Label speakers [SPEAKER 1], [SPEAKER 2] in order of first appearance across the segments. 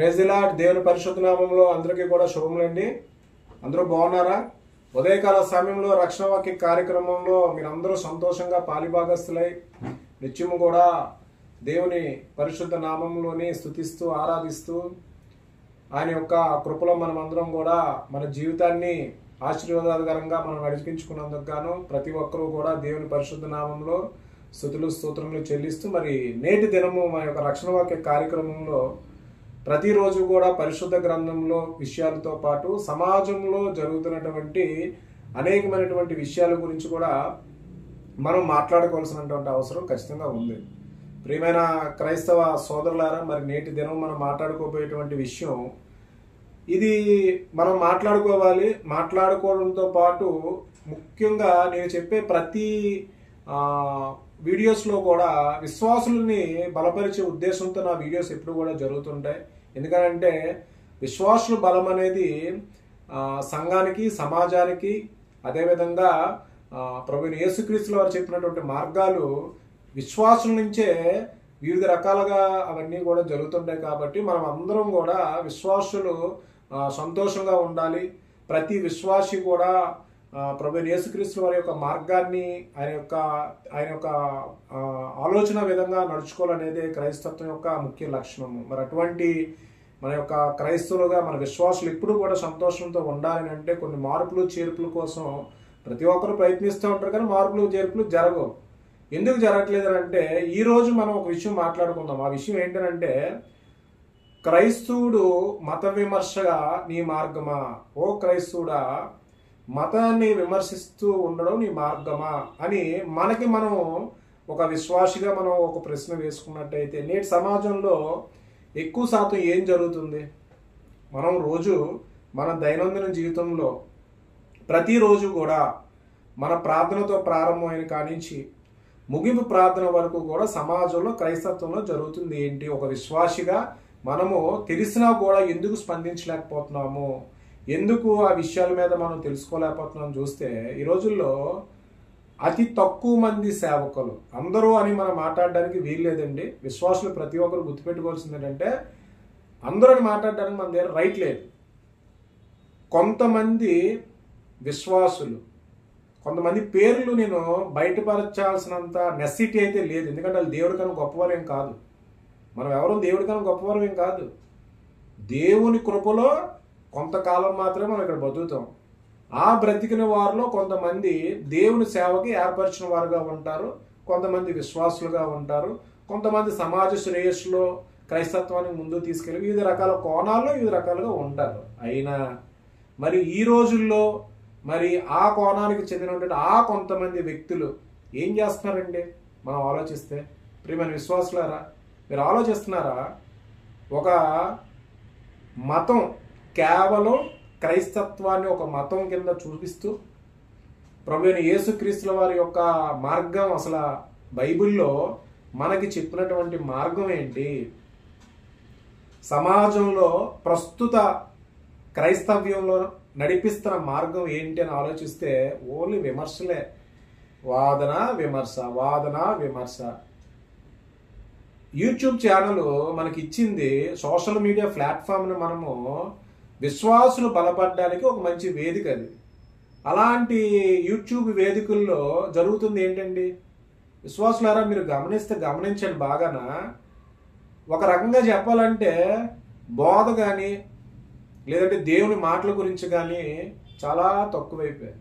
[SPEAKER 1] Praise the lord. దేవుని పరిశుద్ధ నామములో అందరికీ కూడా శుభములండి. అందరూ బాగున్నారా? ఉదయకాల సమయంలో రక్షణ వాక్య కార్యక్రమంలో మీరందరూ సంతోషంగా పాలిభాగస్తులై నిత్యము కూడా దేవుని పరిశుద్ధ నామంలోని స్తుతిస్తూ ఆరాధిస్తూ ఆయన యొక్క కృపలో మనమందరం కూడా మన జీవితాన్ని ఆశీర్వాదకరంగా మనం నడిపించుకున్నందుకు గాను ప్రతి ఒక్కరూ కూడా దేవుని పరిశుద్ధ నామంలో స్తుతులు స్తోత్రములు చెల్లిస్తూ మరి నేటి దినము మన యొక్క రక్షణ వాక్య కార్యక్రమంలో ప్రతిరోజు కూడా పరిశుద్ధ గ్రంథంలో విషయాలతో పాటు సమాజంలో జరుగుతున్నటువంటి అనేకమైనటువంటి విషయాల గురించి కూడా మనం మాట్లాడుకోవాల్సినటువంటి అవసరం ఖచ్చితంగా ఉంది. ప్రియమైన క్రైస్తవ సోదరులారా, మరి నేటి దినం మనం మాట్లాడుకోబోయేటువంటి విషయం ఇది మనం మాట్లాడుకోవడంతో పాటు ముఖ్యంగా నేను చెప్పే ప్రతి వీడియోస్లో కూడా విశ్వాసులని బలపరిచే ఉద్దేశంతో నా వీడియోస్ ఎప్పుడు కూడా జరుగుతుంటాయి. ఎందుకంటే విశ్వాసుల బలం అనేది సంఘానికి, సమాజానికి, అదేవిధంగా ప్రభువైన యేసుక్రీస్తుల వారు చెప్పినటువంటి మార్గాలు విశ్వాసుల నుంచే వివిధ రకాలుగా అవన్నీ కూడా జరుగుతుంటాయి. కాబట్టి మనం అందరం కూడా విశ్వాసులు సంతోషంగా ఉండాలి. ప్రతి విశ్వాసి కూడా ప్రభువైన యేసుక్రీస్తు వారి యొక్క మార్గాన్ని ఆయన యొక్క ఆలోచన విధంగా నడుచుకోవాలనేదే క్రైస్తత్వం యొక్క ముఖ్య లక్షణము. మరి అటువంటి మన యొక్క క్రైస్తవులుగా మన విశ్వాసులు ఎప్పుడు కూడా సంతోషంతో ఉండాలని అంటే కొన్ని మార్పులు చేర్పుల కోసం ప్రతి ఒక్కరు ప్రయత్నిస్తూ ఉంటారు, కానీ మార్పులు చేర్పులు జరగవు. ఎందుకు జరగట్లేదు అంటే ఈరోజు మనం ఒక విషయం మాట్లాడుకుందాం. ఆ విషయం ఏంటంటే క్రైస్తవుడు మత విమర్శగా నీ మార్గమా? ఓ క్రైస్తవుడా, మతాన్ని విమర్శిస్తూ ఉండడం నీ మార్గమా అని మనం ఒక విశ్వాసిగా మనం ఒక ప్రశ్న వేసుకున్నట్టయితే నేటి సమాజంలో ఎక్కువ శాతం ఏం జరుగుతుంది? మనం రోజు మన దైనందిన జీవితంలో ప్రతిరోజు కూడా మన ప్రార్థనతో ప్రారంభమైన కానించి ముగింపు ప్రార్థన వరకు కూడా సమాజంలో క్రైస్తత్వంలో జరుగుతుంది ఏంటి? ఒక విశ్వాసిగా మనము తెలిసినా కూడా ఎందుకు స్పందించలేకపోతున్నాము, ఎందుకు ఆ విషయాల మీద మనం తెలుసుకోలేకపోతున్నాం చూస్తే ఈ రోజుల్లో అతి తక్కువ మంది సేవకులు, అందరూ అని మనం మాట్లాడడానికి వీల్లేదండి. విశ్వాసులు ప్రతి ఒక్కరు గుర్తుపెట్టుకోవాల్సింది ఏంటంటే అందరూ అని మాట్లాడడానికి మన దగ్గర రైట్ లేదు. కొంతమంది విశ్వాసులు, కొంతమంది పేర్లు నేను బయటపరచాల్సినంత నెసిటీ అయితే లేదు. ఎందుకంటే వాళ్ళు దేవుడి కన్నా గొప్పవారు ఏం కాదు. మనం ఎవరు దేవుడి కన్నా గొప్పవారు ఏం కాదు. దేవుని కృపలో కొంతకాలం మాత్రమే మనం ఇక్కడ బతుకుతాం. ఆ బ్రతికిన వారిలో కొంతమంది దేవుని సేవకి ఏర్పరిచిన వారుగా ఉంటారు, కొంతమంది విశ్వాసులుగా ఉంటారు, కొంతమంది సమాజ శ్రేయస్సులో క్రైస్తత్వానికి ముందుకు తీసుకెళ్ళి వివిధ రకాల కోణాల్లో వివిధ రకాలుగా ఉంటారు. అయినా మరి ఈ రోజుల్లో మరి ఆ కోణానికి చెందినటువంటి ఆ కొంతమంది వ్యక్తులు ఏం చేస్తున్నారండి? మనం ఆలోచిస్తే ప్రియమైన విశ్వాసులారా, మీరు ఆలోచిస్తున్నారా? ఒక మతం కేవలం క్రైస్తత్వాన్ని ఒక మతం కింద చూపిస్తూ ప్రభువైన యేసుక్రీస్తుల వారి యొక్క మార్గం అసలు బైబిల్లో మనకి చెప్పినటువంటి మార్గం ఏంటి? సమాజంలో ప్రస్తుత క్రైస్తవ్యంలో నడిపిస్తున్న మార్గం ఏంటి అని ఆలోచిస్తే ఓన్లీ విమర్శలే. వాదన విమర్శ. యూట్యూబ్ ఛానల్ మనకి ఇచ్చింది సోషల్ మీడియా ప్లాట్ఫామ్ని మనము విశ్వాసులు బలపడడానికి ఒక మంచి వేదిక అది. అలాంటి యూట్యూబ్ వేదికల్లో జరుగుతుంది ఏంటండి? విశ్వాసులారా, మీరు గమనించండి బాగానా. ఒక రకంగా చెప్పాలంటే బోధ కానీ లేదంటే దేవుని మాటల గురించి కానీ చాలా తక్కువైపోయాయి.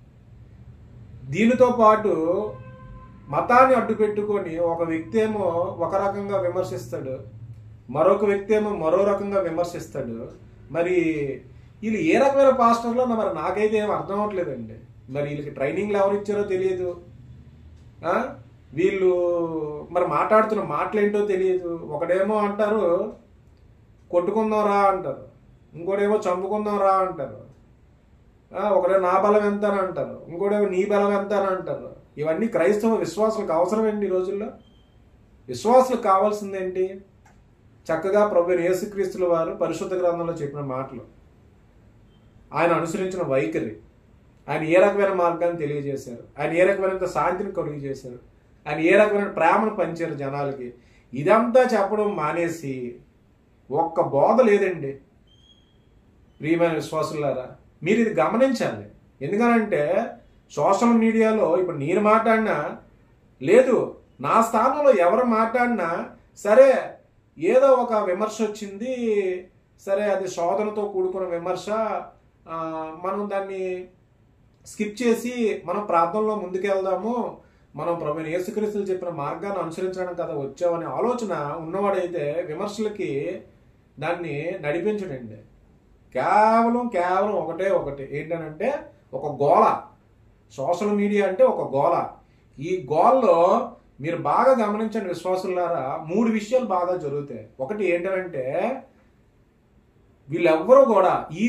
[SPEAKER 1] దీనితో పాటు మతాన్ని అడ్డు పెట్టుకొని ఒక వ్యక్తి ఏమో ఒక రకంగా విమర్శిస్తాడు, మరొక వ్యక్తి ఏమో మరో రకంగా విమర్శిస్తాడు. మరి వీళ్ళు ఏ రకమైన పాస్టర్లో మరి నాకైతే ఏం అర్థం అవ్వట్లేదండి. మరి వీళ్ళకి ట్రైనింగ్లు ఎవరు ఇచ్చారో తెలియదు, వీళ్ళు మరి మాట్లాడుతున్న మాటలు ఏంటో తెలియదు. ఒకడేమో అంటారు కొట్టుకుందాం రా అంటారు, ఇంకోటేమో చంపుకుందాం రా అంటారు, ఒకడేమో నా బలం ఎంత అని అంటారు, ఇంకోటేమో నీ బలం ఎంత అని అంటారు. ఇవన్నీ క్రైస్తవ విశ్వాసులకు అవసరమేంటి? ఈ రోజుల్లో విశ్వాసులకు కావాల్సిందేంటి? చక్కగా ప్రభువైన యేసుక్రీస్తుల వారు పరిశుద్ధ గ్రంథంలో చెప్పిన మాటలు, ఆయన అనుసరించిన వైఖరి, ఆయన ఏ రకమైన మార్గాన్ని తెలియజేశారు, ఆయన ఏ రకమైన శాంతిని కలుగు చేశారు, ఆయన ఏ రకమైన ప్రేమను పంచారు జనాలకి. ఇదంతా చెప్పడం మానేసి ఒక్క బోధ లేదండి. ప్రియమైన విశ్వాసులారా, మీరు ఇది గమనించాలి. ఎందుకనంటే సోషల్ మీడియాలో ఇప్పుడు నేను మాట్లాడినా లేదు, నా స్థానంలో ఎవరు మాట్లాడినా సరే, ఏదో ఒక విమర్శ వచ్చింది, సరే అది శోధనతో కూడుకున్న విమర్శ, మనం దాన్ని స్కిప్ చేసి మనం ప్రార్థనలో ముందుకెళ్దాము, మనం ప్రభువైన యేసుక్రీస్తు చెప్పిన మార్గాన్ని అనుసరించడం కదా వచ్చామనే ఆలోచన ఉన్నవాడైతే విమర్శలకి దాన్ని నడిపించడండి. కేవలం ఒకటే ఏంటనంటే ఒక గోల. సోషల్ మీడియా అంటే ఒక గోల. ఈ గోల్లో మీరు బాగా గమనించండి విశ్వాసులారా, 3 విషయాలు బాగా జరుగుతాయి. ఒకటి ఏంటంటే వీళ్ళెవ్వరూ కూడా ఈ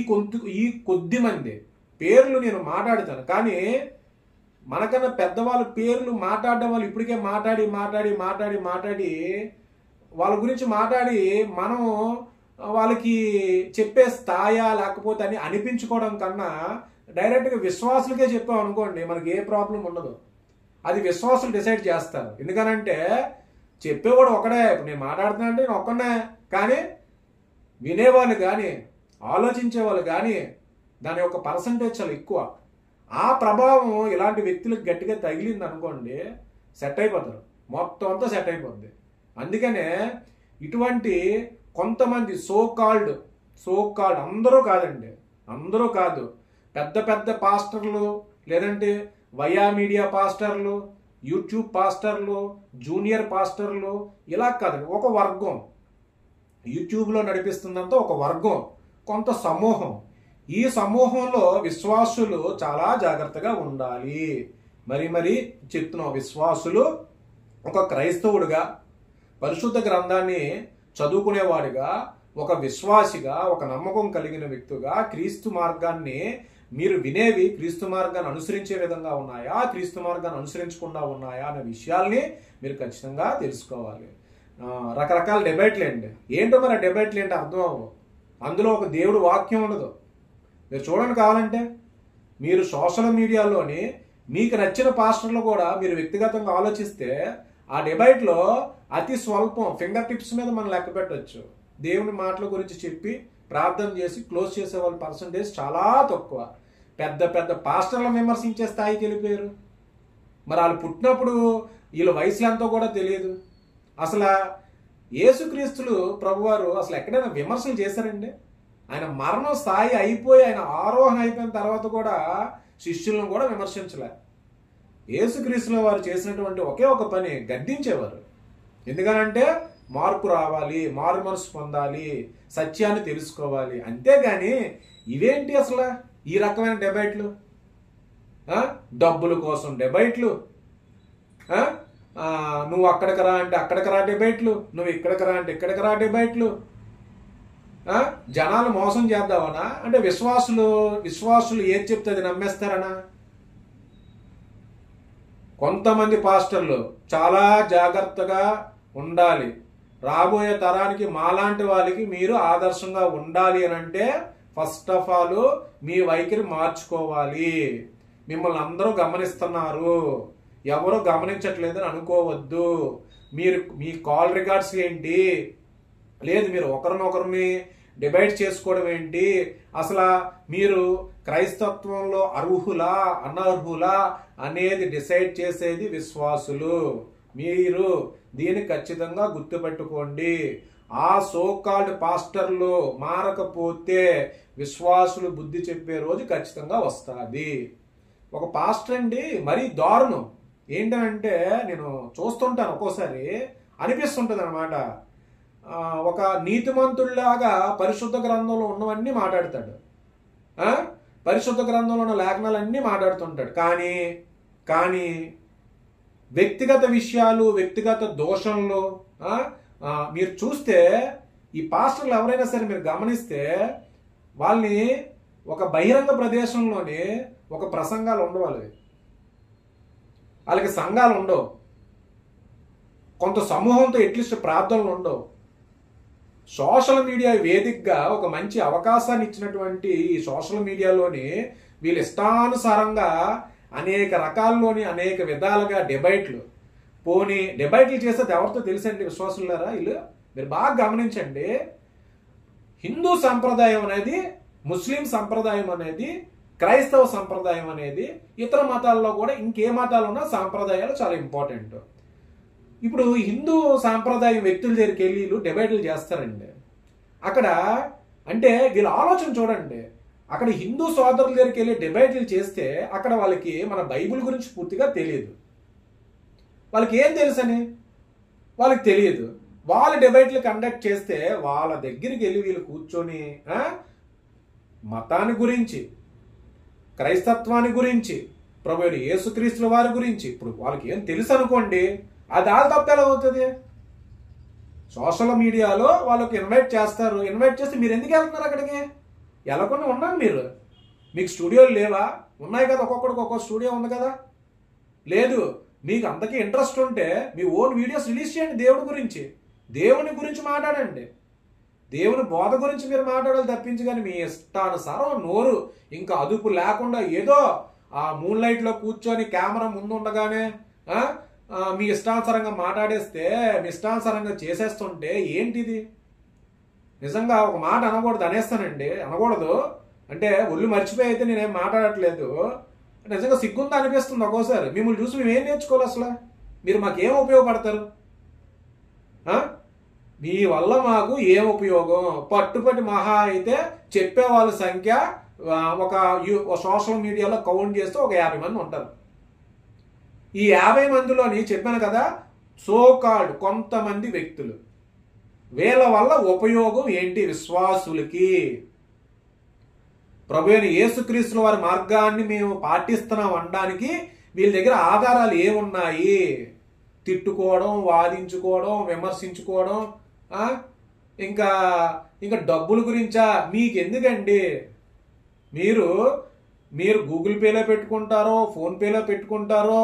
[SPEAKER 1] కొద్ది మంది పేర్లు నేను మాట్లాడుతాను, కానీ మనకన్నా పెద్దవాళ్ళ పేర్లు మాట్లాడడం వాళ్ళు ఇప్పటికే మాట్లాడి వాళ్ళ గురించి మాట్లాడి మనం వాళ్ళకి చెప్పే స్థాయా లేకపోతే అని అనిపించుకోవడం కన్నా డైరెక్ట్గా విశ్వాసులకే చెప్పాం అనుకోండి, మనకి ఏ ప్రాబ్లం ఉండదు. అది విశ్వాసులు డిసైడ్ చేస్తారు. ఎందుకనంటే చెప్పేవాడు ఒకడే. ఇప్పుడు నేను మాట్లాడుతున్నా అంటే నేను ఒక్కనే, కానీ వినేవాళ్ళు కానీ ఆలోచించేవాళ్ళు కానీ దాని యొక్క పర్సంటేజ్ చాలా ఎక్కువ. ఆ ప్రభావం ఇలాంటి వ్యక్తులకు గట్టిగా తగిలింది అనుకోండి, సెట్ అయిపోతారు, మొత్తం అంతా సెట్ అయిపోద్ది. అందుకనే ఇటువంటి కొంతమంది సో కాల్డ్ అందరూ కాదు, పెద్ద పాస్టర్లు, లేదంటే వయా మీడియా పాస్టర్లు, యూట్యూబ్ పాస్టర్లు, జూనియర్ పాస్టర్లు, ఇలా కాదు, ఒక వర్గం యూట్యూబ్లో నడిపిస్తుందంతా ఒక వర్గం, కొంత సమూహం. ఈ సమూహంలో విశ్వాసులు చాలా జాగ్రత్తగా ఉండాలి. మరి చెప్తున్నాం, విశ్వాసులు ఒక క్రైస్తవుడిగా, పరిశుద్ధ గ్రంథాన్ని చదువుకునేవాడిగా, ఒక విశ్వాసిగా, ఒక నమ్మకం కలిగిన వ్యక్తిగా క్రీస్తు మార్గాన్ని మీరు వినేవి క్రీస్తు మార్గాన్ని అనుసరించే విధంగా ఉన్నాయా, క్రీస్తు మార్గాన్ని అనుసరించకుండా ఉన్నాయా అనే విషయాల్ని మీరు ఖచ్చితంగా తెలుసుకోవాలి. రకరకాల డిబేట్లు ఏంటి, ఏంటో మరి డిబేట్లు ఏంటి అర్థం అవ్వవు. అందులో ఒక దేవుడు వాక్యం ఉండదు. మీరు చూడండి, కావాలంటే మీరు సోషల్ మీడియాలోని మీకు నచ్చిన పాస్టర్లు కూడా మీరు వ్యక్తిగతంగా ఆలోచిస్తే ఆ డిబేట్లో అతి స్వల్పం, ఫింగర్ టిప్స్ మీద మనం లెక్క పెట్టవచ్చు. దేవుని మాటల గురించి చెప్పి ప్రార్థన చేసి క్లోజ్ చేసే వాళ్ళ పర్సంటేజ్ చాలా తక్కువ. పెద్ద పాస్టర్లను విమర్శించే స్థాయికి వెళ్ళిపోయారు. మరి వాళ్ళు పుట్టినప్పుడు వీళ్ళ వయసులు ఎంతో కూడా తెలియదు. అసలు యేసుక్రీస్తులు ప్రభువారు అసలు ఎక్కడైనా విమర్శలు చేశారండి? ఆయన మరణం స్థాయి అయిపోయి ఆయన ఆరోహణ అయిపోయిన తర్వాత కూడా శిష్యులను కూడా విమర్శించలే. యేసుక్రీస్తుల వారు చేసినటువంటి ఒకే ఒక పని, గద్దించేవారు. ఎందుకనంటే మార్పు రావాలి, మారు మనసు పొందాలి, సత్యాన్ని తెలుసుకోవాలి. అంతేగాని ఇవేంటి అసలు ఈ రకమైన డిబేట్లు, డబ్బుల కోసం డిబేట్లు, నువ్వు అక్కడికి రా అంటే అక్కడికి రా డిబేట్లు, నువ్వు ఇక్కడికి రా అంటే ఇక్కడికి రా డిబేట్లు. జనాలు మోసం చేద్దామనా? అంటే విశ్వాసులు ఏది చెప్తే అది నమ్మేస్తారనా? కొంతమంది పాస్టర్లు చాలా జాగ్రత్తగా ఉండాలి. రాబోయే తరానికి మాలాంటి వాళ్ళకి మీరు ఆదర్శంగా ఉండాలి అని అంటే ఫస్ట్ ఆఫ్ ఆల్ మీ వైఖరి మార్చుకోవాలి. మిమ్మల్ని అందరూ గమనిస్తున్నారు, ఎవరో గమనించట్లేదని అనుకోవద్దు. మీ కాల్ రికార్డ్స్ ఏంటి, లేదు మీరు ఒకరినొకరిని డిబేట్ చేసుకోవడం ఏంటి, అసలు మీరు క్రైస్తత్వంలో అర్హులా అనర్హులా అనేది డిసైడ్ చేసేది విశ్వాసులు. మీరు దీన్ని ఖచ్చితంగా గుర్తుపెట్టుకోండి. ఆ సోకాల్డ్ పాస్టర్లు మారకపోతే విశ్వాసులు బుద్ధి చెప్పే రోజు ఖచ్చితంగా వస్తుంది. ఒక పాస్టర్ అండి మరీ దారుణం ఏంటంటే, నేను చూస్తుంటాను, ఒక్కోసారి అనిపిస్తుంటుంది అనమాట. ఒక నీతిమంతుడిలాగా పరిశుద్ధ గ్రంథంలో ఉన్నవన్నీ మాట్లాడతాడు, పరిశుద్ధ గ్రంథంలో ఉన్న లేఖనాలన్నీ మాట్లాడుతుంటాడు. కానీ వ్యక్తిగత విషయాలు, వ్యక్తిగత దోషంలో మీరు చూస్తే ఈ పాస్టర్లు ఎవరైనా సరే మీరు గమనిస్తే వాళ్ళని ఒక బహిరంగ ప్రదేశంలోనే ఒక ప్రసంగాలు ఉండవు, వాళ్ళకి సంఘాలు ఉండవు, కొంత సమూహంతో ఎట్లీస్ట్ ప్రార్థనలు ఉండవు. సోషల్ మీడియా వేదికగా ఒక మంచి అవకాశాన్ని ఇచ్చినటువంటి ఈ సోషల్ మీడియాలోని వీళ్ళు ఇష్టానుసారంగా అనేక రకాల్లోని అనేక విధాలుగా డిబేట్లు చేసేది ఎవరితో తెలుసండి విశ్వాసులారా? వీళ్ళు మీరు బాగా గమనించండి. హిందూ సంప్రదాయం అనేది, ముస్లిం సంప్రదాయం అనేది, క్రైస్తవ సంప్రదాయం అనేది, ఇతర మతాల్లో కూడా ఇంకే మతాలు ఉన్నా సాంప్రదాయాలు చాలా ఇంపార్టెంట్. ఇప్పుడు హిందూ సాంప్రదాయం వ్యక్తుల దగ్గరికి వెళ్ళి వీళ్ళు డిబేట్లు చేస్తారండి. అక్కడ అంటే వీళ్ళ ఆలోచన చూడండి, అక్కడ హిందూ సోదరుల దగ్గరికి వెళ్ళి డిబేట్లు చేస్తే అక్కడ వాళ్ళకి మన బైబిల్ గురించి పూర్తిగా తెలియదు. వాళ్ళకి ఏం తెలుసని వాళ్ళకి తెలియదు. వాళ్ళ డిబేట్లు కండక్ట్ చేస్తే వాళ్ళ దగ్గరికి వెళ్ళి వీళ్ళు కూర్చొని మతాన్ని గురించి, క్రైస్తత్వాన్ని గురించి, ప్రభువైన యేసుక్రీస్తుల వారి గురించి ఇప్పుడు వాళ్ళకి ఏం తెలుసు అనుకోండి, అది వాళ్ళ తప్పేలా అవుతుంది. సోషల్ మీడియాలో వాళ్ళకి ఇన్వైట్ చేస్తారు. ఇన్వైట్ చేస్తే మీరు ఎందుకు వెళ్తున్నారు అక్కడికి? వెళ్ళకుండా ఉన్నాను మీరు. మీకు స్టూడియోలు లేవా? ఉన్నాయి కదా, ఒక్కొక్కడికి ఒక్కొక్క స్టూడియో ఉంది కదా. లేదు, మీకు అంతకీ ఇంట్రెస్ట్ ఉంటే మీ ఓన్ వీడియోస్ రిలీజ్ చేయండి. దేవుని గురించి మాట్లాడండి. దేవుని బోధ గురించి మీరు మాట్లాడాలి తప్పించి, కానీ మీ ఇష్టానుసారం నోరు ఇంకా అదుపు లేకుండా ఏదో ఆ మూన్ లైట్లో కూర్చొని కెమెరా ముందు ఉండగానే మీ ఇష్టానుసారంగా మాట్లాడేస్తే, మీ ఇష్టానుసారంగా చేసేస్తుంటే ఏంటిది? నిజంగా ఒక మాట అనకూడదు అనేస్తానండి. అనకూడదు అంటే ఒళ్ళు మర్చిపోయి అయితే నేనేం మాట్లాడట్లేదు. నిజంగా సిగ్గుందా అనిపిస్తుంది ఒక్కోసారి. మిమ్మల్ని చూసి మేము ఏం నేర్చుకోవాలి? అసలు మీరు మాకేం ఉపయోగపడతారు? మీ వల్ల మాకు ఏం ఉపయోగం? పట్టుపట్టి మహా అయితే చెప్పే వాళ్ళ సంఖ్య ఒక సోషల్ మీడియాలో కౌంట్ చేస్తే ఒక 50 మంది ఉంటారు. ఈ 50 మందిలోని చెప్పాను కదా, సోకాల్డ్ కొంతమంది వ్యక్తులు. వీళ్ళ వల్ల ఉపయోగం ఏంటి విశ్వాసులకి? ప్రభువైన యేసుక్రీస్తుల వారి మార్గాన్ని మేము పాటిస్తున్నాం అనడానికి వీళ్ళ దగ్గర ఆధారాలు ఏమున్నాయి? తిట్టుకోవడం, వాదించుకోవడం, విమర్శించుకోవడం, ఇంకా డబ్బుల గురించా? మీకు ఎందుకండి? మీరు గూగుల్ పేలో పెట్టుకుంటారో, ఫోన్పేలో పెట్టుకుంటారో,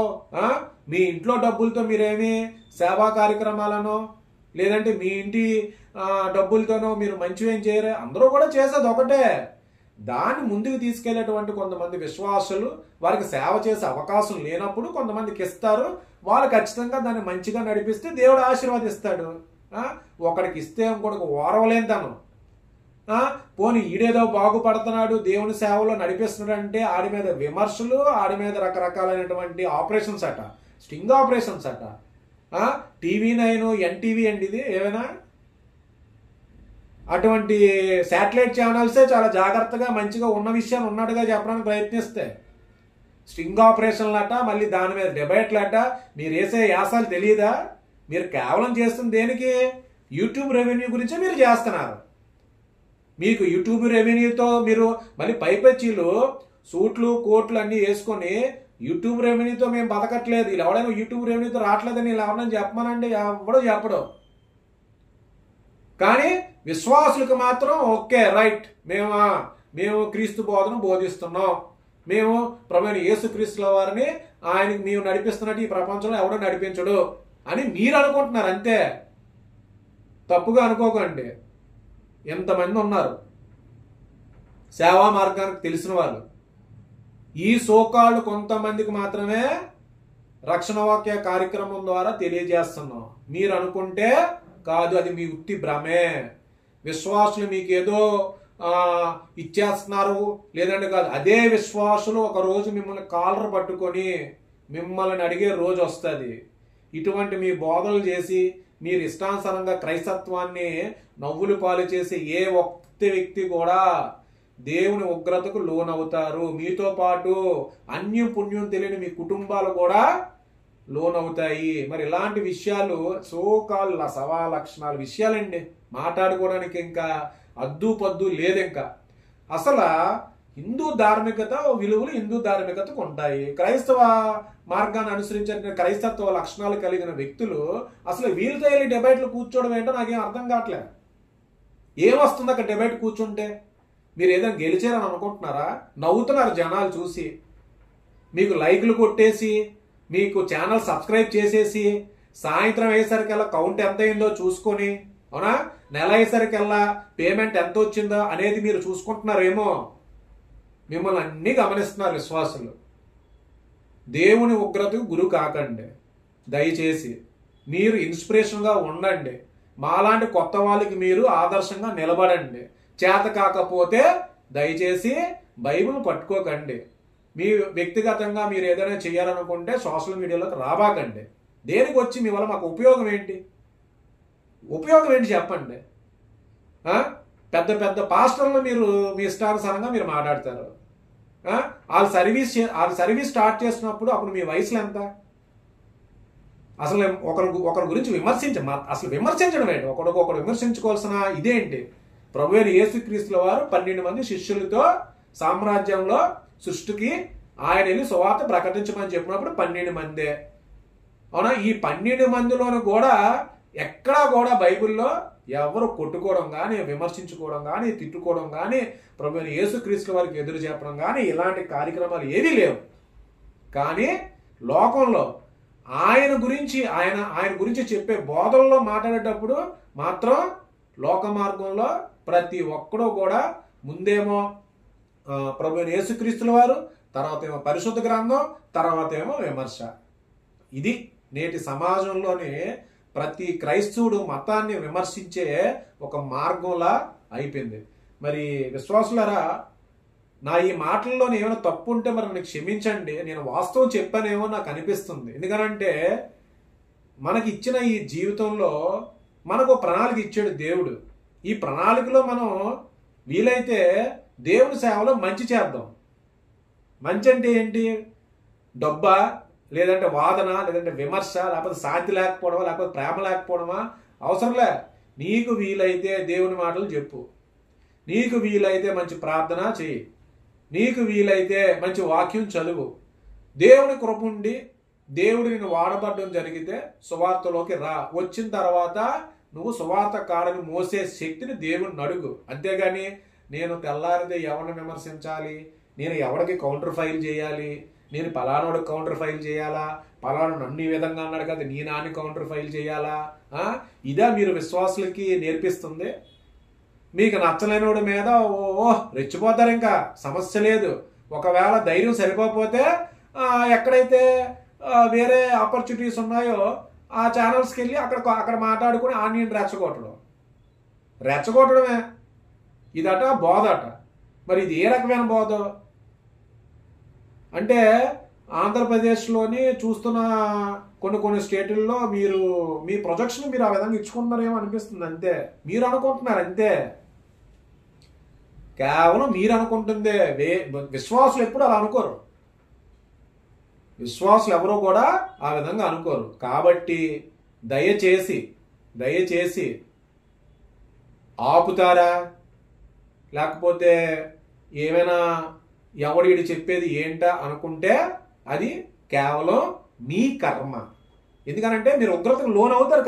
[SPEAKER 1] మీ ఇంట్లో డబ్బులతో మీరేమి సేవా కార్యక్రమాలను, లేదంటే మీ ఇంటి డబ్బులతోనో మీరు మంచివేం చేయరు. అందరూ కూడా చేసేది ఒకటే. దాన్ని ముందుకు తీసుకెళ్లేటువంటి కొంతమంది విశ్వాసులు, వారికి సేవ చేసే అవకాశం లేనప్పుడు కొంతమందికి ఇస్తారు. వాళ్ళు ఖచ్చితంగా దాన్ని మంచిగా నడిపిస్తే దేవుడు ఆశీర్వదిస్తాడు. ఒకడికి ఇస్తే ఇంకొకడికి ఓరవలేనితనం. పోనీ ఈడేదో బాగుపడుతున్నాడు, దేవుని సేవలో నడిపిస్తున్నాడు అంటే ఆడి మీద విమర్శలు, ఆడి మీద రకరకాలైనటువంటి ఆపరేషన్స్ అట, స్టింగ్ ఆపరేషన్స్ అట. TV9, NTV అండి ఇది ఏమైనా అటువంటి శాటిలైట్ ఛానల్సే చాలా జాగ్రత్తగా మంచిగా ఉన్న విషయాన్ని ఉన్నట్టుగా చెప్పడానికి ప్రయత్నిస్తాయి. స్టింగ్ ఆపరేషన్లు అట, మళ్ళీ దాని మీద డిబేట్లు అట. మీరు వేసే యాసాలు తెలియదా? మీరు కేవలం చేస్తుంది దేనికి? యూట్యూబ్ రెవెన్యూ గురించే మీరు చేస్తున్నారు. మీకు యూట్యూబ్ రెవెన్యూతో మీరు మళ్ళీ పైపెచ్చీలు సూట్లు కోట్లు అన్నీ వేసుకొని యూట్యూబ్ రెవెన్యూతో మేము బతకట్లేదు, ఇలా ఎవడైనా యూట్యూబ్ రెవెన్యూతో రావట్లేదని ఇలా ఎవరైనా చెప్పమనండి, ఎవడో చెప్పడు. కానీ విశ్వాసులకు మాత్రం ఓకే రైట్, మేము క్రీస్తు బోధను బోధిస్తున్నాం, మేము ప్రభువైన యేసుక్రీస్తుల వారిని ఆయనకి మేము నడిపిస్తున్నట్టు ఈ ప్రపంచంలో ఎవడో నడిపించడు అని మీరు అనుకుంటున్నారు అంతే. తప్పుగా అనుకోకండి. ఎంతమంది ఉన్నారు సేవా మార్గానికి తెలిసిన వాళ్ళు. ఈ సోకాళ్ళు కొంతమందికి మాత్రమే రక్షణ వాక్య కార్యక్రమం ద్వారా తెలియజేస్తున్నాం. మీరు అనుకుంటే కాదు, అది మీ ఉత్తి భ్రమే. విశ్వాసులు మీకు ఏదో ఇచ్చేస్తున్నారు లేదంటే కాదు. అదే విశ్వాసులు ఒక రోజు మిమ్మల్ని కాలర్ పట్టుకొని మిమ్మల్ని అడిగే రోజు వస్తుంది. ఇటువంటి మీ బోధనలు చేసి మీరు ఇష్టానుసారంగా క్రైస్తత్వాన్ని నవ్వులు పాలు చేసి ఏ ఒక్క వ్యక్తి కూడా దేవుని ఉగ్రతకు లోనవుతారు. మీతో పాటు అన్యం పుణ్యం తెలియని మీ కుటుంబాలు కూడా లోనవుతాయి. మరి ఇలాంటి విషయాలు సోకాళ్ళ సవా లక్షణాల విషయాలండి. మాట్లాడుకోవడానికి ఇంకా అద్దు పద్దు లేదు. ఇంకా అసలు హిందూ ధార్మికత విలువలు హిందూ ధార్మికతకు ఉంటాయి. క్రైస్తవ మార్గాన్ని అనుసరించిన క్రైస్తత్వ లక్షణాలు కలిగిన వ్యక్తులు అసలు వీళ్ళతో వెళ్ళి డిబేట్లు కూర్చోవడం ఏంటో నాకేం అర్థం కావట్లేదు. ఏమొస్తుంది అక్కడ డిబేట్ కూర్చుంటే? మీరు ఏదైనా గెలిచారని అనుకుంటున్నారా? నవ్వుతున్నారు జనాలు చూసి. మీకు లైక్లు కొట్టేసి, మీకు ఛానల్ సబ్స్క్రైబ్ చేసేసి, సాయంత్రం అయ్యేసరికల్లా కౌంట్ ఎంత అయిందో చూసుకొని, అవునా, నెల అయ్యేసరికల్లా పేమెంట్ ఎంత వచ్చిందో అనేది మీరు చూసుకుంటున్నారేమో. మిమ్మల్ని అన్ని గమనిస్తున్నారు విశ్వాసులు. దేవుని ఉగ్రతకు గురి కాకండి దయచేసి. మీరు ఇన్స్పిరేషన్గా ఉండండి. మాలాంటి కొత్త వాళ్ళకి మీరు ఆదర్శంగా నిలబడండి. చేత కాకపోతే దయచేసి బైబిల్ పట్టుకోకండి. మీ వ్యక్తిగతంగా మీరు ఏదైనా చేయాలనుకుంటే సోషల్ మీడియాలోకి రాబాకండి. దేనికి వచ్చి మీ వల్ల మాకు ఉపయోగం ఏంటి? ఉపయోగం ఏంటి చెప్పండి. పెద్ద పెద్ద పాస్టర్లు మీరు మీ ఇష్టానుసారంగా మీరు మాట్లాడతారు. వాళ్ళు సర్వీస్ స్టార్ట్ చేసినప్పుడు అప్పుడు మీ వయసులో ఎంత? అసలు ఒకరి గురించి అసలు విమర్శించడం ఏంటి? ఒకడు విమర్శించుకోవాల్సిన ఇదేంటి? ప్రభు అయిన యేసుక్రీస్తుల వారు 12 మంది శిష్యులతో సామ్రాజ్యంలో సృష్టికి ఆయన వెళ్ళి సువార్త ప్రకటించమని చెప్పినప్పుడు 12 మందే. అవునా? ఈ 12 మందిలోనూ కూడా ఎక్కడా కూడా బైబిల్లో ఎవరు కొట్టుకోవడం కానీ, విమర్శించుకోవడం కానీ, తిట్టుకోవడం కానీ, ప్రభు అయిన యేసుక్రీస్తుల వారికి ఎదురు చెప్పడం కానీ ఇలాంటి కార్యక్రమాలు ఏవీ లేవు. కానీ లోకంలో ఆయన గురించి చెప్పే బోధనలో మాట్లాడేటప్పుడు మాత్రం లోక మార్గంలో ప్రతి ఒక్కడూ కూడా ముందేమో ప్రభు అయిన యేసుక్రీస్తుల వారు, తర్వాత ఏమో పరిశుద్ధ గ్రంథం, తర్వాత ఏమో విమర్శ. ఇది నేటి సమాజంలోనే ప్రతి క్రైస్తవుడు మతాన్ని విమర్శించే ఒక మార్గంలా అయిపోయింది. మరి విశ్వాసులారా, నా ఈ మాటల్లో ఏమైనా తప్పు ఉంటే మరి నాకు క్షమించండి. నేను వాస్తవం చెప్పానేమో నాకు అనిపిస్తుంది. ఎందుకనంటే మనకి ఇచ్చిన ఈ జీవితంలో మనకు ప్రణాళిక ఇచ్చాడు దేవుడు. ఈ ప్రణాళికలో మనం వీలైతే దేవుని సేవలో మంచి చేద్దాం. మంచి అంటే ఏంటి? డబ్బా, లేదంటే వాదన, లేదంటే విమర్శ, లేకపోతే శాంతి లేకపోవడమా, లేకపోతే ప్రేమ లేకపోవడమా అవసరంలే. నీకు వీలైతే దేవుని మాటలు చెప్పు, నీకు వీలైతే మంచి ప్రార్థన చెయ్యి, నీకు వీలైతే మంచి వాక్యం చదువు. దేవుని కృప ఉండి దేవుడు నిన్ను వాడబడ్డం జరిగితే సువార్తలోకి రా. వచ్చిన తర్వాత నువ్వు సువార్త కాడని మోసే శక్తిని దేవుడిని అడుగు. అంతేగాని నేను తెల్లారితే ఎవరిని విమర్శించాలి, నేను ఎవరికి కౌంటర్ ఫైల్ చేయాలి, నేను పలానాడికి కౌంటర్ ఫైల్ చేయాలా, పలానా నన్ను ఈ విధంగా అన్నాడు కదా నీ నాని కౌంటర్ ఫైల్ చేయాలా? ఇదా మీరు విశ్వాసులకి నేర్పిస్తుంది? మీకు నచ్చలేనోడి మీద రెచ్చిపోతారు, ఇంకా సమస్య లేదు. ఒకవేళ ధైర్యం సరిపోతే ఎక్కడైతే వేరే ఆపర్చునిటీస్ ఉన్నాయో ఆ ఛానల్స్కి వెళ్ళి అక్కడ మాట్లాడుకుని ఆన్లైన్ రెచ్చగొట్టడమే ఇదట బోధట. మరి ఇది ఏ రకమైన బోధ అంటే ఆంధ్రప్రదేశ్లోని చూస్తున్న కొన్ని స్టేటుల్లో మీరు మీ ప్రొజెక్షన్ మీరు ఆ విధంగా ఇచ్చుకుంటున్నారేమో అనిపిస్తుంది. అంతే, మీరు అనుకుంటున్నారు అంతే, కేవలం మీరు అనుకుంటుందే. విశ్వాసులు ఎప్పుడు అలా అనుకోరు. విశ్వాసులు ఎవరో కూడా ఆ విధంగా అనుకోరు. కాబట్టి దయచేసి ఆపుతారా? లేకపోతే ఏమైనా ఎవడు చెప్పేది ఏంటా అనుకుంటే అది కేవలం మీ కర్మ. ఎందుకనంటే మీరు ఉగ్రతకు లోనవుతారు.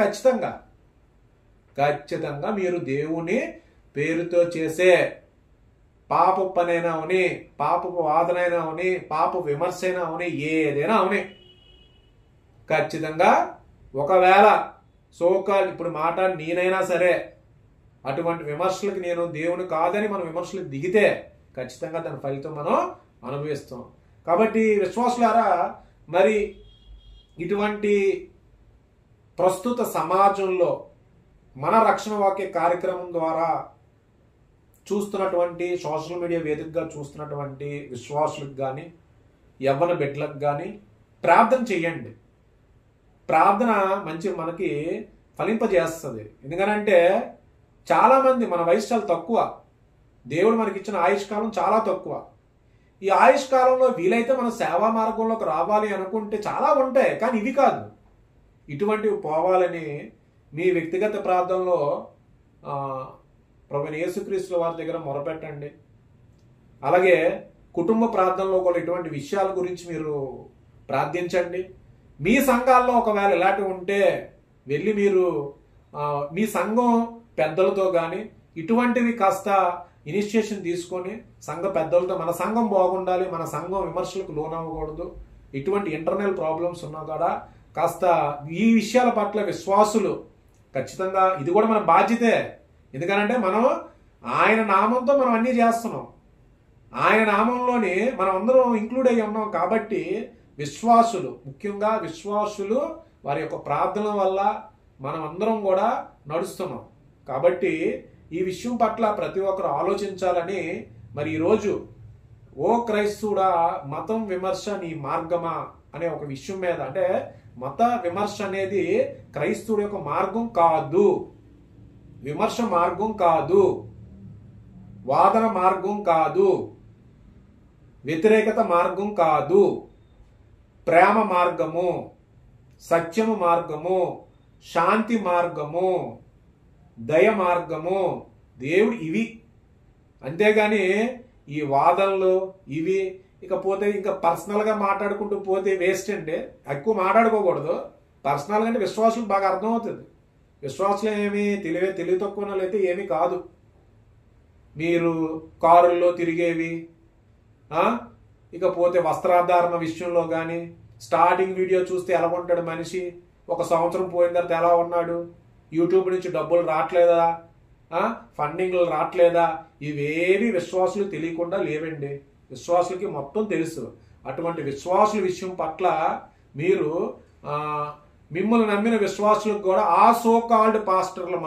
[SPEAKER 1] ఖచ్చితంగా మీరు దేవుని పేరుతో చేసే పాప పనైనా అవని, పాపపు వాదనైనా అవని, పాప విమర్శ అయినా అవని, ఏదైనా అవని ఖచ్చితంగా ఒకవేళ సోకాల్ ఇప్పుడు మాట నేనైనా సరే అటువంటి విమర్శలకు నేను దేవుని కాదని మనం విమర్శలకు దిగితే ఖచ్చితంగా దాని ఫలితం మనం అనుభవిస్తాం. కాబట్టి విశ్వాసులారా, మరి ఇటువంటి ప్రస్తుత సమాజంలో మన రక్షణ వాక్య కార్యక్రమం ద్వారా చూస్తున్నటువంటి సోషల్ మీడియా వేదికగా చూస్తున్నటువంటి విశ్వాసులకు కానీ యవ్వన బిడ్డలకు కానీ ప్రార్థన చెయ్యండి. ప్రార్థన మనకి ఫలింపజేస్తుంది. ఎందుకనంటే చాలామంది మన వయసు చాలా తక్కువ, దేవుడు మనకిచ్చిన ఆయుష్కాలం చాలా తక్కువ. ఈ ఆయుష్కాలంలో వీలైతే మన సేవా మార్గంలోకి రావాలి అనుకుంటే చాలా ఉంటాయి, కానీ ఇవి కాదు. ఇటువంటివి పోవాలని మీ వ్యక్తిగత ప్రార్థనలో ప్రభువైన యేసుక్రీస్తుల వారి దగ్గర మొరపెట్టండి. అలాగే కుటుంబ ప్రార్థనలో కూడా ఇటువంటి విషయాల గురించి మీరు ప్రార్థించండి. మీ సంఘాల్లో ఒకవేళ ఇలాంటివి ఉంటే వెళ్ళి మీరు మీ సంఘం పెద్దలతో కానీ ఇటువంటివి కాస్త ఇనిషియేషన్ తీసుకొని సంఘ పెద్దలతో మన సంఘం బాగుండాలి, మన సంఘం విమర్శలకు లోనవ్వకూడదు, ఇటువంటి ఇంటర్నల్ ప్రాబ్లమ్స్ ఉన్నా కూడా కాస్త ఈ విషయాల పట్ల విశ్వాసులు ఖచ్చితంగా ఇది కూడా మన బాధ్యతే. ఎందుకనంటే మనం ఆయన నామంతో మనం అన్నీ చేస్తున్నాం, ఆయన నామంలోని మనం అందరం ఇంక్లూడ్ అయ్యి ఉన్నాం. కాబట్టి విశ్వాసులు, ముఖ్యంగా విశ్వాసులు వారి యొక్క ప్రార్థన వల్ల మనం అందరం కూడా నడుస్తున్నాం. కాబట్టి ఈ విషయం పట్ల ప్రతి ఒక్కరు ఆలోచించాలని మరి ఈరోజు ఓ క్రైస్తవుడా మతం విమర్శ నీ మార్గమా అనే ఒక విషయం మీద, అంటే మత విమర్శ అనేది క్రైస్తవుడి యొక్క మార్గం కాదు, విమర్శ మార్గం కాదు, వాదన మార్గం కాదు, వ్యతిరేకత మార్గం కాదు, ప్రేమ మార్గము, సత్యము మార్గము, శాంతి మార్గము, దయ మార్గము దేవుడు ఇవి. అంతేగాని ఈ వాదనలు ఇవి ఇకపోతే ఇంకా పర్సనల్గా మాట్లాడుకుంటూ పోతే వేస్ట్ అండి. ఎక్కువ మాట్లాడుకోకూడదు. పర్సనల్గా అంటే విశ్వాసులు బాగా అర్థమవుతుంది. విశ్వాసులు ఏమి తెలివి తక్కువ అయితే ఏమీ కాదు. మీరు కారుల్లో తిరిగేవి, ఇకపోతే వస్త్రాధారణ విషయంలో కానీ స్టార్టింగ్ వీడియో చూస్తే ఎలా ఉంటాడు మనిషి, ఒక సంవత్సరం పోయిన తర్వాత ఎలా ఉన్నాడు, యూట్యూబ్ నుంచి డబ్బులు రావట్లేదా, ఫండింగ్లు రావట్లేదా, ఇవేవి విశ్వాసులు తెలియకుండా లేవండి. విశ్వాసులకి మొత్తం తెలుసు. అటువంటి విశ్వాసుల విషయం పట్ల మీరు మిమ్మల్ని నమ్మిన విశ్వాసులకు కూడా ఆ సోకాల్డ్ పాస్టర్లు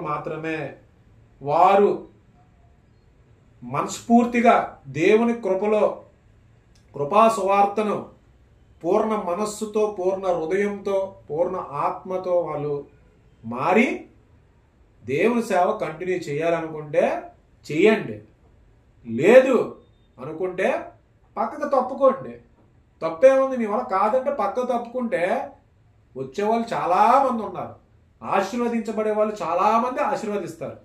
[SPEAKER 1] మాత్రమే వారు మనస్ఫూర్తిగా దేవుని కృపా సువార్తను పూర్ణ మనస్సుతో, పూర్ణ హృదయంతో, పూర్ణ ఆత్మతో వాళ్ళు మారి దేవుని సేవ కంటిన్యూ చేయాలనుకుంటే చెయ్యండి. లేదు అనుకుంటే పక్కకు తప్పుకోండి. తప్పేముంది, మీ వల్ల కాదంటే పక్కకు తప్పుకుంటే వచ్చేవాళ్ళు చాలామంది ఉన్నారు, ఆశీర్వదించబడే వాళ్ళు చాలామంది ఆశీర్వదిస్తారు.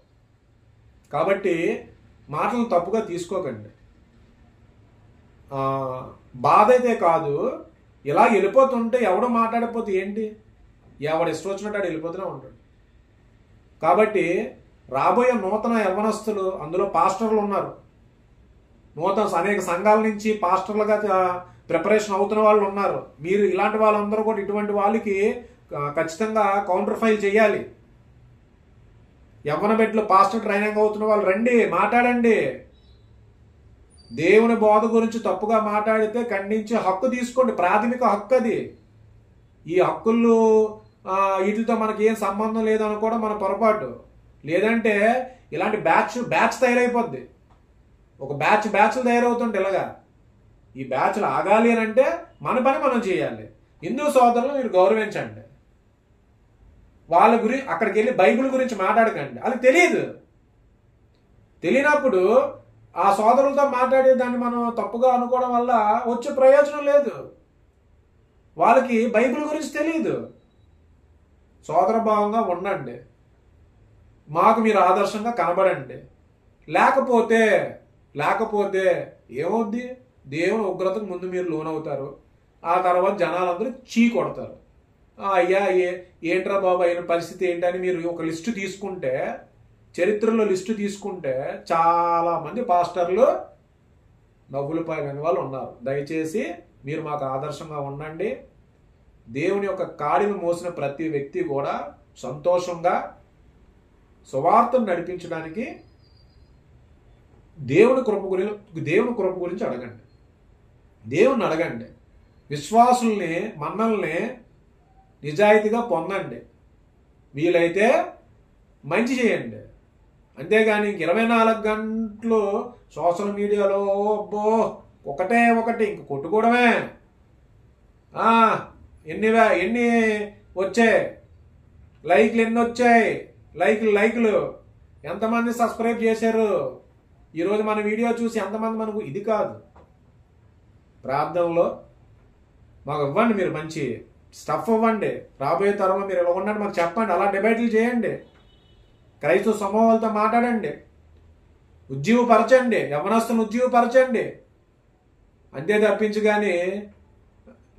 [SPEAKER 1] కాబట్టి మాటలు తప్పుగా తీసుకోకండి. బాధ అయితే కాదు, ఇలా వెళ్ళిపోతుంటే ఎవడో మాట్లాడకపోతే ఏంటి, ఎవడు ఇష్టం వచ్చినట్టు వెళ్ళిపోతూనే ఉంటాడు. కాబట్టి రాబోయే నూతన యవ్వనస్తులు, అందులో పాస్టర్లు ఉన్నారు, అనేక సంఘాల నుంచి పాస్టర్లుగా ప్రిపరేషన్ అవుతున్న వాళ్ళు ఉన్నారు. మీరు ఇలాంటి వాళ్ళందరూ కూడా ఇటువంటి వాళ్ళకి ఖచ్చితంగా కౌంటర్ ఫైల్ చేయాలి. యవ్వన బిడ్డలు పాస్టర్ ట్రైనింగ్ అవుతున్న వాళ్ళు రండి, మాట్లాడండి. దేవుని బోధ గురించి తప్పుగా మాట్లాడితే ఖండించే హక్కు తీసుకోండి, ప్రాథమిక హక్కు అది. ఈ హక్కులు వీటితో మనకి ఏం సంబంధం లేదనుకోవడం మన పొరపాటు. లేదంటే ఇలాంటి బ్యాచ్ తయారైపోద్ది. ఒక బ్యాచ్లు తయారవుతుంటే ఇలాగా ఈ బ్యాచ్లు ఆగాలి అని అంటే మన పని మనం చేయాలి. హిందూ సోదరులు మీరు గౌరవించండి. వాళ్ళ అక్కడికి వెళ్ళి బైబిల్ గురించి మాట్లాడకండి. వాళ్ళకి తెలియనప్పుడు ఆ సోదరులతో మాట్లాడే దాన్ని మనం తప్పుగా అనుకోవడం వల్ల వచ్చే ప్రయోజనం లేదు. వాళ్ళకి బైబిల్ గురించి తెలియదు. సోదరభావంగా ఉండండి, మాకు మీరు ఆదర్శంగా కనబడండి. లేకపోతే ఏమవుద్ది, దేవుని ఉగ్రతకు ముందు మీరు లోనవుతారు. ఆ తర్వాత జనాలందరూ కొడతారు. అయ్యా ఏంట్రా బాబు అయిన పరిస్థితి ఏంటని మీరు ఒక లిస్టు తీసుకుంటే, చరిత్రలో లిస్టు తీసుకుంటే చాలా మంది పాస్టర్లు నవ్వులు పాయని వాళ్ళు ఉన్నారు. దయచేసి మీరు మాకు ఆదర్శంగా ఉండండి. దేవుని యొక్క కాడిని మోసిన ప్రతి వ్యక్తి కూడా సంతోషంగా సువార్తను నడిపించడానికి దేవుని కృప గురించి అడగండి. దేవుని అడగండి. విశ్వాసుల్ని, మన్నల్ని నిజాయితీగా పొందండి. వీలైతే మంచి చేయండి. అంతేగాని 24 గంటలు సోషల్ మీడియాలో ఒకటి ఇంక కొట్టుకోవడమే. ఎన్ని వచ్చాయి లైక్లు, ఎన్ని వచ్చాయి లైక్లు, ఎంతమంది సబ్స్క్రైబ్ చేశారు, ఈరోజు మన వీడియో చూసి ఎంతమంది మనకు, ఇది కాదు. ప్రార్థనలో మాకు ఇవ్వండి, మీరు మంచి స్టఫ్ ఇవ్వండి. రాబోయే తరంలో మీరు ఎలా ఉండండి మాకు చెప్పండి. అలా డిబేట్లు చేయండి, క్రైస్తవ సమూహాలతో మాట్లాడండి, ఉజ్జీవపరచండి, యవ్వనస్తులను ఉజ్జీవపరచండి. అంతే తప్పించి కానీ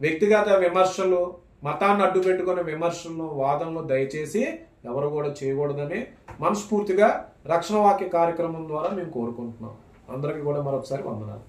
[SPEAKER 1] వ్యక్తిగత విమర్శలు, మతాన్ని అడ్డు పెట్టుకునే విమర్శలను, వాదనలు దయచేసి ఎవరు కూడా చేయకూడదని మనస్ఫూర్తిగా రక్షణ వాక్య కార్యక్రమం ద్వారా మేము కోరుకుంటున్నాం. అందరికీ కూడా మరొకసారి వందనాలు.